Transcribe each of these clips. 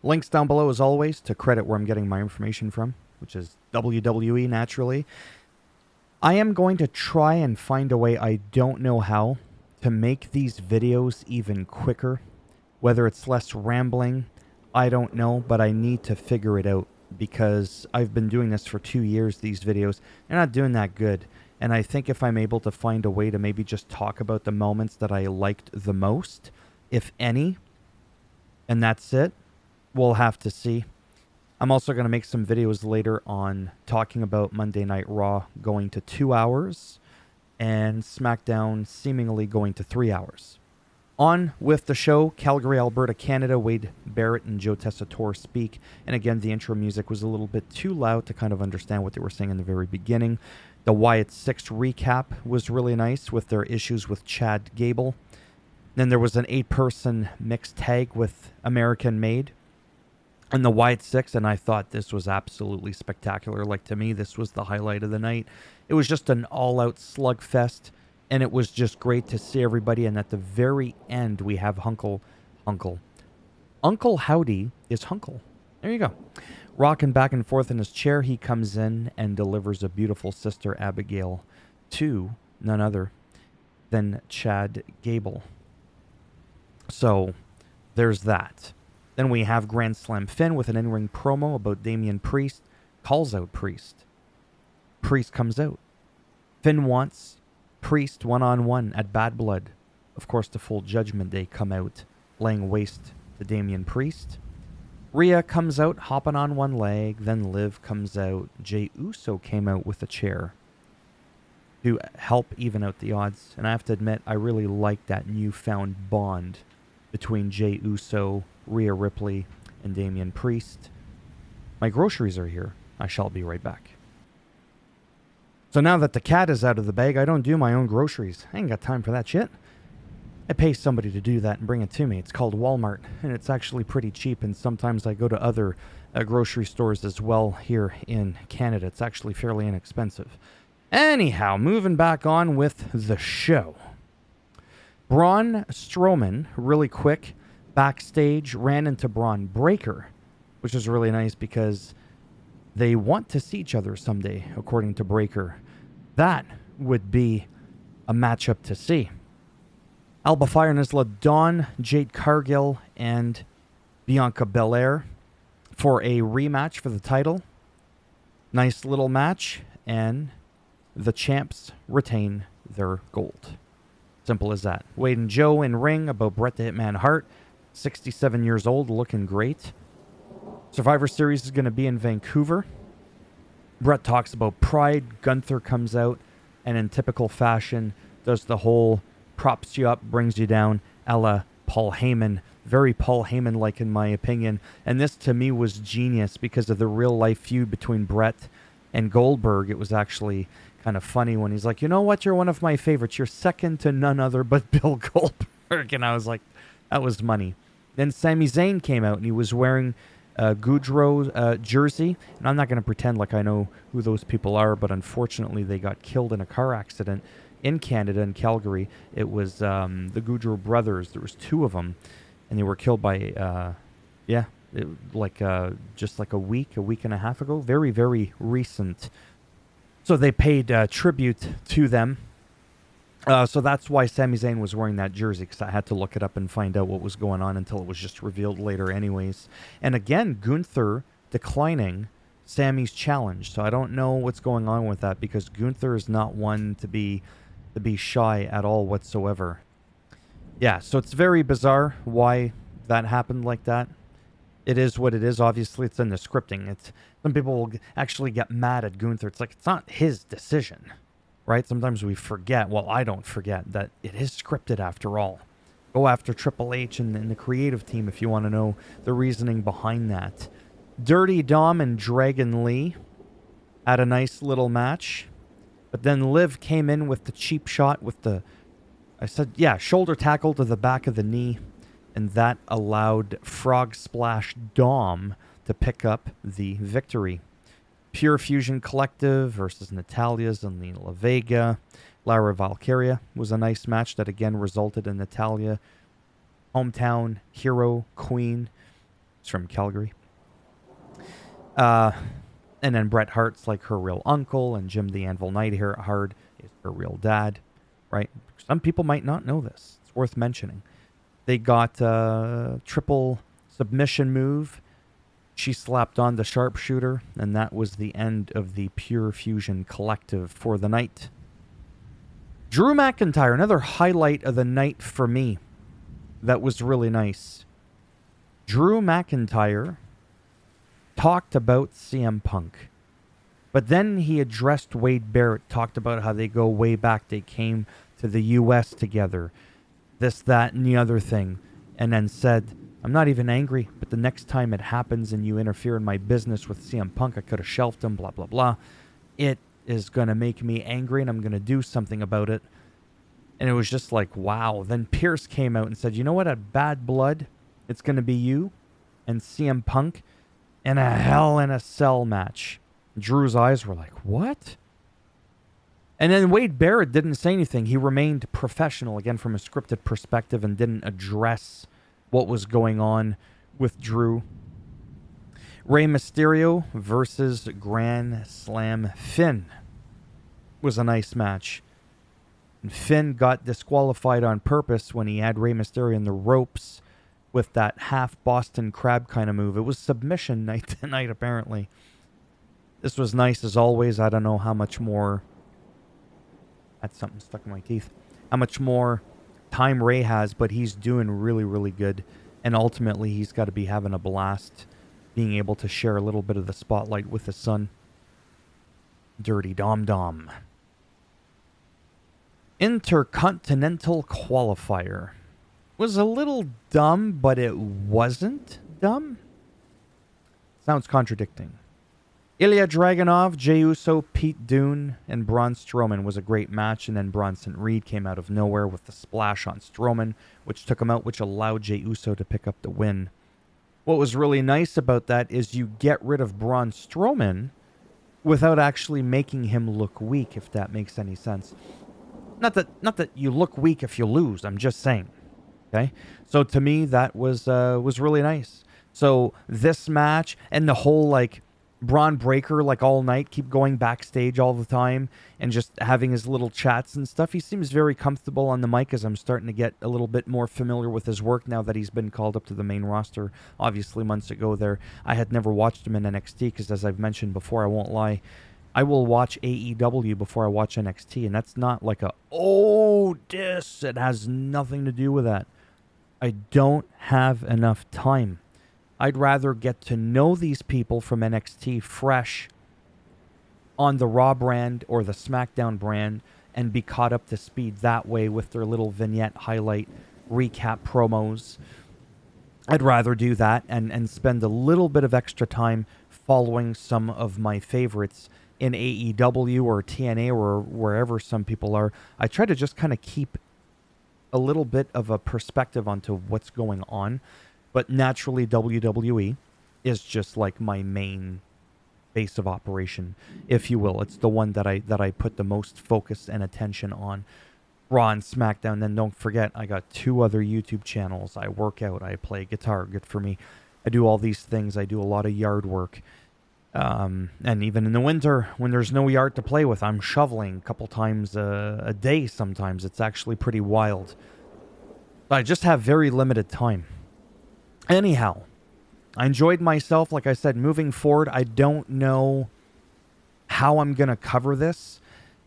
Links down below as always to credit where I'm getting my information from, which is WWE naturally. I am going to try and find a way, I don't know how, to make these videos even quicker. Whether it's less rambling, I don't know, but I need to figure it out because I've been doing this for 2 years, these videos. They're not doing that good. And I think if I'm able to find a way to maybe just talk about the moments that I liked the most, if any, and that's it, we'll have to see. I'm also going to make some videos later on talking about Monday Night Raw going to 2 hours and SmackDown seemingly going to 3 hours. On with the show, Calgary, Alberta, Canada, Wade Barrett and Joe Tessitore speak. And again, the intro music was a little bit too loud to kind of understand what they were saying in the very beginning. The Wyatt Six recap was really nice with their issues with Chad Gable. Then there was an 8-person mixed tag with American Made and the Wyatt Six, and I thought this was absolutely spectacular. Like, to me, this was the highlight of the night. It was just an all-out slugfest. And it was just great to see everybody. And at the very end, we have Uncle Howdy is Hunkle. There you go. Rocking back and forth in his chair, he comes in and delivers a beautiful Sister Abigail to none other than Chad Gable. So there's that. Then we have Grand Slam Finn with an in-ring promo about Damian Priest. Calls out Priest. Priest comes out. Finn wants Priest one-on-one at Bad Blood. Of course, the Full Judgment Day come out, laying waste to Damian Priest. Rhea comes out, hopping on one leg. Then Liv comes out. Jey Uso came out with a chair to help even out the odds. And I have to admit, I really like that newfound bond between Jey Uso, Rhea Ripley, and Damian Priest. My groceries are here. I shall be right back. So now that the cat is out of the bag, I don't do my own groceries. I ain't got time for that shit. I pay somebody to do that and bring it to me. It's called Walmart, and it's actually pretty cheap, and sometimes I go to other grocery stores as well here in Canada. It's actually fairly inexpensive. Anyhow, moving back on with the show. Braun Strowman, really quick, backstage, ran into Braun Breaker, which is really nice because they want to see each other someday, according to Breaker. That would be a matchup to see. Alba Fire and Isla Dawn, Jade Cargill, and Bianca Belair for a rematch for the title. Nice little match, and the champs retain their gold. Simple as that. Wade and Joe in ring about Bret the Hitman Hart, 67 years old, looking great. Survivor Series is going to be in Vancouver. Bret talks about pride. Gunther comes out and in typical fashion does the whole props you up, brings you down, a la Paul Heyman. Very Paul Heyman-like in my opinion. And this to me was genius because of the real life feud between Bret and Goldberg. It was actually kind of funny when he's like, you know what, you're one of my favorites. You're second to none other but Bill Goldberg. And I was like, that was money. Then Sami Zayn came out and he was wearing Goudreau jersey, and I'm not going to pretend like I know who those people are, but unfortunately they got killed in a car accident in Canada, in Calgary. It was the Goudreau brothers. There was 2 of them, and they were killed by, just like a week and a half ago. Very, very recent. So they paid tribute to them. So that's why Sami Zayn was wearing that jersey, because I had to look it up and find out what was going on until it was just revealed later anyways. And again, Gunther declining Sami's challenge. So I don't know what's going on with that, because Gunther is not one to be shy at all whatsoever. Yeah, so it's very bizarre why that happened like that. It is what it is. Obviously, it's in the scripting. Some people will actually get mad at Gunther. It's like, it's not his decision. Right? Sometimes we forget, well, I don't forget, that it is scripted after all. Go after Triple H and the creative team if you want to know the reasoning behind that. Dirty Dom and Dragon Lee had a nice little match. But then Liv came in with the cheap shot with the, shoulder tackle to the back of the knee. And that allowed Frog Splash Dom to pick up the victory. Pure Fusion Collective versus Natalia's and La Vega. Lara Valkyria was a nice match that again resulted in Natalia, hometown hero, queen, He's from Calgary. And then Bret Hart's like her real uncle, and Jim the Anvil Neidhart is her real dad, right? Some people might not know this. It's worth mentioning. They got a triple submission move. She slapped on the sharpshooter, and that was the end of the Pure Fusion Collective for the night. Drew McIntyre, another highlight of the night for me. That was really nice. Drew McIntyre talked about CM Punk, but then he addressed Wade Barrett, talked about how they go way back. They came to the U.S. together, this, that, and the other thing, and then said, I'm not even angry, but the next time it happens and you interfere in my business with CM Punk, I could have shelved him, blah, blah, blah. It is going to make me angry, and I'm going to do something about it. And it was just like, wow. Then Pierce came out and said, you know what, at Bad Blood, it's going to be you and CM Punk in a Hell in a Cell match. Drew's eyes were like, what? And then Wade Barrett didn't say anything. He remained professional, again, from a scripted perspective, and didn't address what was going on with Drew. Rey Mysterio versus Grand Slam Finn was a nice match. And Finn got disqualified on purpose when he had Rey Mysterio in the ropes with that half Boston Crab kind of move. It was submission night tonight, apparently. This was nice as always. I don't know how much more... I had something stuck in my teeth. How much more time Ray has, but he's doing really, really good. And ultimately, he's got to be having a blast being able to share a little bit of the spotlight with his son. Dirty Dom Dom. Intercontinental Qualifier. Was a little dumb, but it wasn't dumb. Sounds contradicting. Ilya Dragunov, Jey Uso, Pete Dunne, and Braun Strowman was a great match, and then Bronson Reed came out of nowhere with the splash on Strowman, which took him out, which allowed Jey Uso to pick up the win. What was really nice about that is you get rid of Braun Strowman without actually making him look weak, if that makes any sense. Not that you look weak if you lose, I'm just saying. Okay? So to me, that was really nice. So this match and the whole, like, Braun Breaker, like, all night, keep going backstage all the time and just having his little chats and stuff. He seems very comfortable on the mic, as I'm starting to get a little bit more familiar with his work now that he's been called up to the main roster, obviously months ago there. I had never watched him in NXT because, as I've mentioned before, I won't lie, I will watch AEW before I watch NXT, and that's not like this. It has nothing to do with that. I don't have enough time. I'd rather get to know these people from NXT fresh on the Raw brand or the SmackDown brand and be caught up to speed that way with their little vignette highlight recap promos. I'd rather do that and spend a little bit of extra time following some of my favorites in AEW or TNA or wherever some people are. I try to just kind of keep a little bit of a perspective onto what's going on. But naturally, WWE is just like my main base of operation, if you will. It's the one that I put the most focus and attention on. Raw and SmackDown. Then don't forget, I got 2 other YouTube channels. I work out. I play guitar. Good for me. I do all these things. I do a lot of yard work. And even in the winter, when there's no yard to play with, I'm shoveling a couple times a day sometimes. It's actually pretty wild. But I just have very limited time. Anyhow, I enjoyed myself. Like I said, moving forward, I don't know how I'm going to cover this.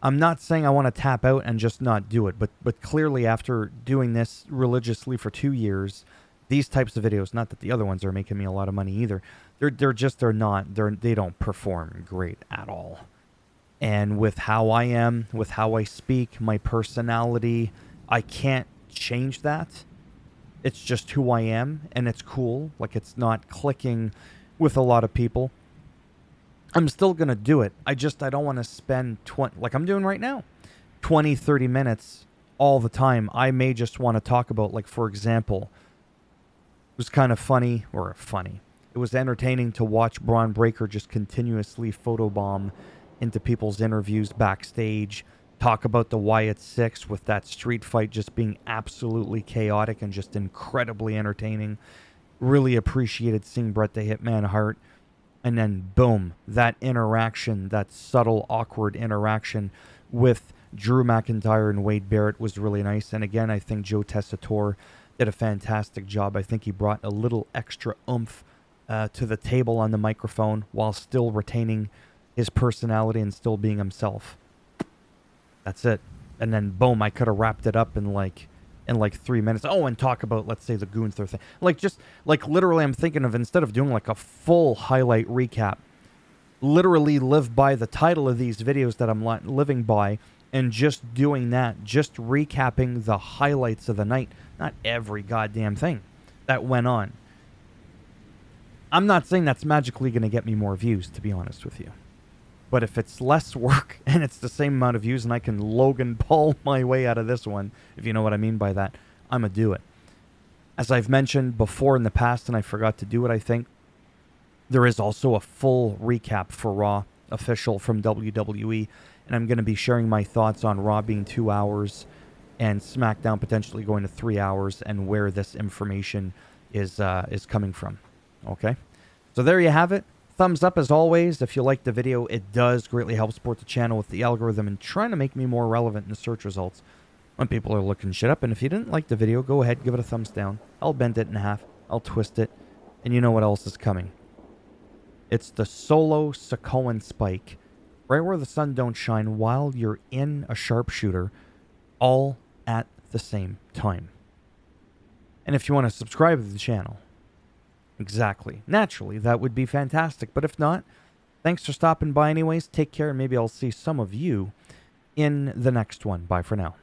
I'm not saying I want to tap out and just not do it, but clearly after doing this religiously for 2 years, these types of videos, not that the other ones are making me a lot of money either, they don't perform great at all. And with how I am, with how I speak, my personality, I can't change that. It's just who I am, and it's cool. Like, it's not clicking with a lot of people. I'm still going to do it. I don't want to spend, like I'm doing right now, 20, 30 minutes all the time. I may just want to talk about, like, for example, it was kind of funny. It was entertaining to watch Braun Breaker just continuously photobomb into people's interviews backstage, talk about the Wyatt Six with that street fight just being absolutely chaotic and just incredibly entertaining. Really appreciated seeing Bret the Hitman Hart. And then, boom, that interaction, that subtle, awkward interaction with Drew McIntyre and Wade Barrett was really nice. And again, I think Joe Tessitore did a fantastic job. I think he brought a little extra oomph to the table on the microphone while still retaining his personality and still being himself. That's it. And then, boom, I could have wrapped it up in like 3 minutes. Oh, and talk about, let's say, the Gunther thing. Like literally, I'm thinking of, instead of doing like a full highlight recap, literally live by the title of these videos that I'm living by, and just doing that, just recapping the highlights of the night, not every goddamn thing that went on. I'm not saying that's magically going to get me more views, to be honest with you. But if it's less work and it's the same amount of views and I can Logan Paul my way out of this one, if you know what I mean by that, I'm going to do it. As I've mentioned before in the past, and I forgot to do it, I think, there is also a full recap for Raw official from WWE, and I'm going to be sharing my thoughts on Raw being 2 hours and SmackDown potentially going to 3 hours, and where this information is coming from. Okay? So there you have it. Thumbs up as always. If you liked the video, it does greatly help support the channel with the algorithm and trying to make me more relevant in the search results when people are looking shit up. And if you didn't like the video, go ahead, give it a thumbs down. I'll bend it in half. I'll twist it. And you know what else is coming. It's the Solo Sokoan Spike. Right where the sun don't shine while you're in a sharpshooter, all at the same time. And if you want to subscribe to the channel, exactly. Naturally, that would be fantastic. But if not, thanks for stopping by anyways. Take care, and maybe I'll see some of you in the next one. Bye for now.